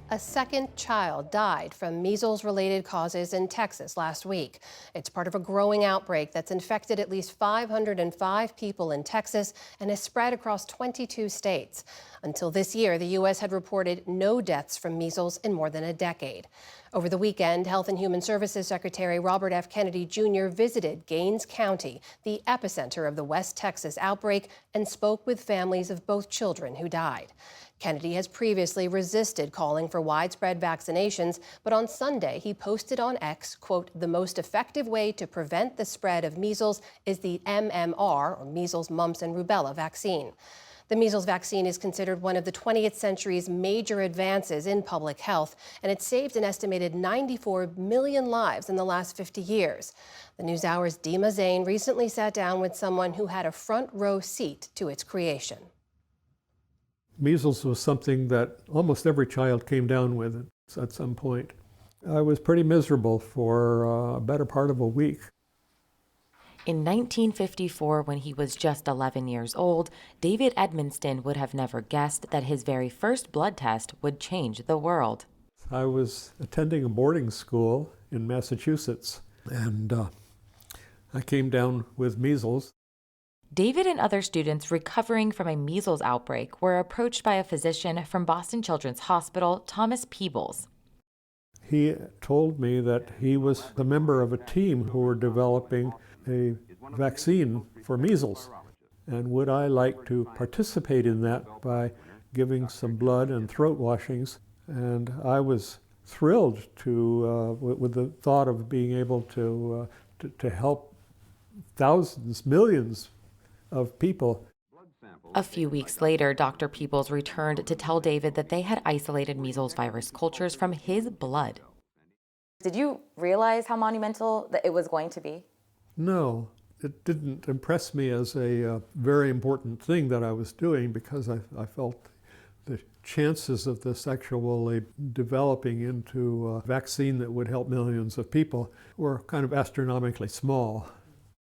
A second child died from measles-related causes in Texas last week. It's part of a growing outbreak that's infected at least 505 people in Texas and has spread across 22 states. Until this year, the U.S. had reported no deaths from measles in more than a decade. Over the weekend, Health and Human Services Secretary Robert F. Kennedy Jr. visited Gaines County, the epicenter of the West Texas outbreak, and spoke with families of both children who died. Kennedy has previously resisted calling for widespread vaccinations, but on Sunday he posted on X, quote, "The most effective way to prevent the spread of measles is the MMR, or measles, mumps, and rubella vaccine." The measles vaccine is considered one of the 20th century's major advances in public health, and it saved an estimated 94 million lives in the last 50 years. The NewsHour's Dima Zain recently sat down with someone who had a front row seat to its creation. Measles was something that almost every child came down with at some point. I was pretty miserable for a better part of a week. In 1954, when he was just 11 years old, David Edmonston would have never guessed that his very first blood test would change the world. I was attending a boarding school in Massachusetts, and I came down with measles. David and other students recovering from a measles outbreak were approached by a physician from Boston Children's Hospital, Thomas Peebles. He told me that he was a member of a team who were developing a vaccine for measles, and would I like to participate in that by giving some blood and throat washings. And I was thrilled with the thought of being able to help thousands, millions of people. A few weeks later, Dr. Peebles returned to tell David that they had isolated measles virus cultures from his blood. Did you realize how monumental that it was going to be? No, it didn't impress me as a very important thing that I was doing, because I felt the chances of this actually developing into a vaccine that would help millions of people were kind of astronomically small.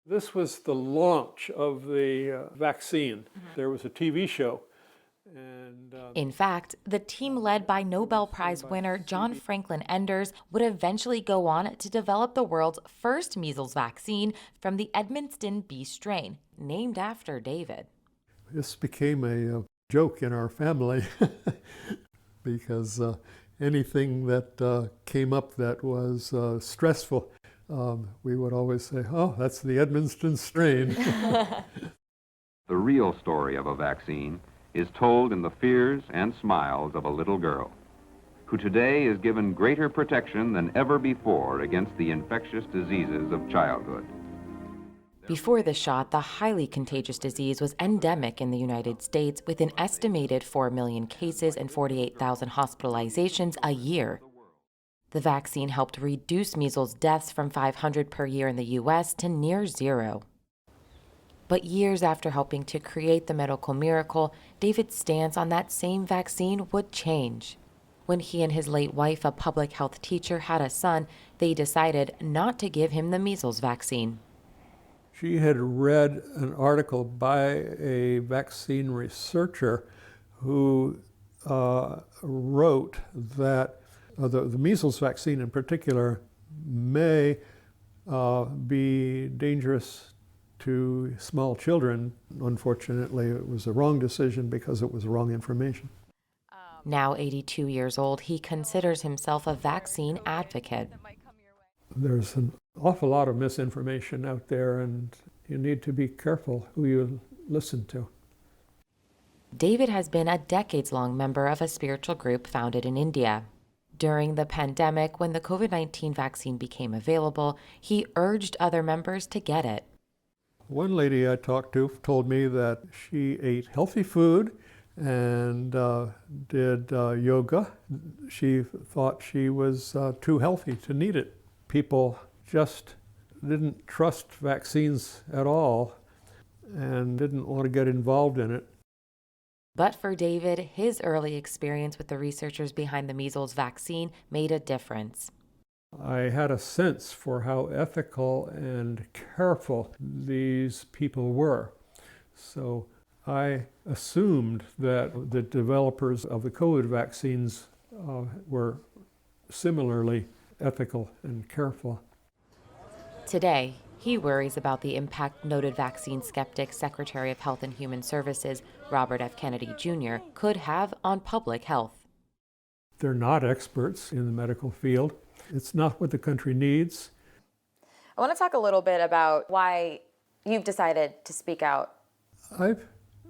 This was the launch of the vaccine. There was a TV show. In fact, the team led by Nobel Prize winner John Franklin Enders would eventually go on to develop the world's first measles vaccine from the Edmonston B strain, named after David. This became a joke in our family because anything that came up that was stressful, we would always say, "Oh, that's the Edmonston strain." The real story of a vaccine is told in the fears and smiles of a little girl, who today is given greater protection than ever before against the infectious diseases of childhood. Before the shot, the highly contagious disease was endemic in the United States, with an estimated 4 million cases and 48,000 hospitalizations a year. The vaccine helped reduce measles deaths from 500 per year in the U.S. to near zero. But years after helping to create the medical miracle, David's stance on that same vaccine would change. When he and his late wife, a public health teacher, had a son, they decided not to give him the measles vaccine. She had read an article by a vaccine researcher who wrote that the measles vaccine in particular may be dangerous to small children. Unfortunately, it was a wrong decision because it was wrong information. Now 82 years old, he considers himself a vaccine advocate. There's an awful lot of misinformation out there, and you need to be careful who you listen to. David has been a decades-long member of a spiritual group founded in India. During the pandemic, when the COVID-19 vaccine became available, he urged other members to get it. One lady I talked to told me that she ate healthy food and did yoga. She thought she was too healthy to need it. People just didn't trust vaccines at all and didn't want to get involved in it. But for David, his early experience with the researchers behind the measles vaccine made a difference. I had a sense for how ethical and careful these people were. So I assumed that the developers of the COVID vaccines were similarly ethical and careful. Today, he worries about the impact noted vaccine skeptic Secretary of Health and Human Services Robert F. Kennedy Jr. could have on public health. They're not experts in the medical field. It's not what the country needs. I want to talk a little bit about why you've decided to speak out. I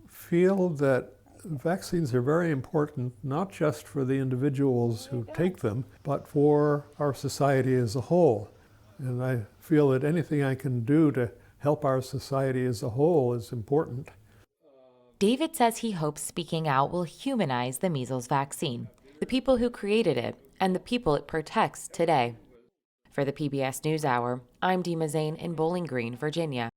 feel that vaccines are very important, not just for the individuals who take them, but for our society as a whole. And I feel that anything I can do to help our society as a whole is important. David says he hopes speaking out will humanize the measles vaccine, the people who created it, and the people it protects today. For the PBS NewsHour, I'm Dima Zain in Bowling Green, Virginia.